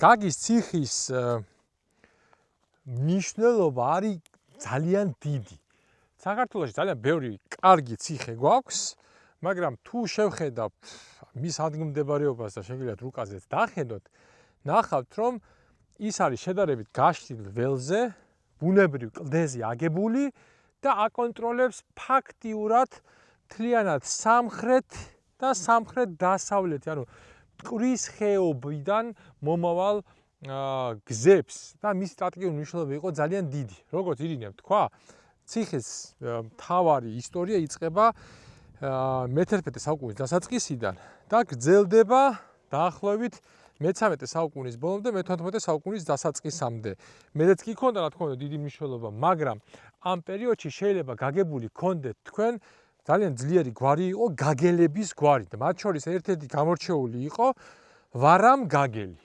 გაგის ციხის მნიშვნელობა არის ძალიან დიდი. საქართველოში ძალიან ბევრი კარგი ციხე გვაქვს, მაგრამ თუ შევხედავთ მის ადგილმდებარეობას და შეგიძლიათ რუკაზეც დახედოთ, ნახავთ, რომ ის არის შედარებით გაშლილ ველზე, ბუნებრივ კლდეზე აგებული და აკონტროლებს ფაქტიურად მთლიანად სამხრეთ და სამხრეთ-დასავლეთი, ანუ მტკვრის ხეობიდან მომავალ გზებს და მის სტრატეგიული მნიშვნელობა იყო ძალიან დიდი. როგორც ირინე თქვა, ციხის მთავარი ისტორია იწყება მე-11 საუკუნის დასაწყისიდან და გრძელდება დაახლოებით მე-13 საუკუნის ბოლომდე, მე-14 საუკუნის დასაწყისამდე. მედეც კი ქონდა, რა თქმა უნდა, დიდი მნიშვნელობა, მაგრამ ამ პერიოდში შეიძლება გაგებული გქონდეთ თქვენ ძალიან ძლიერი გვარი იყო გაგელების გვარი და მათ შორის ერთ-ერთი გამორჩეული იყო ვარამ გაგელი.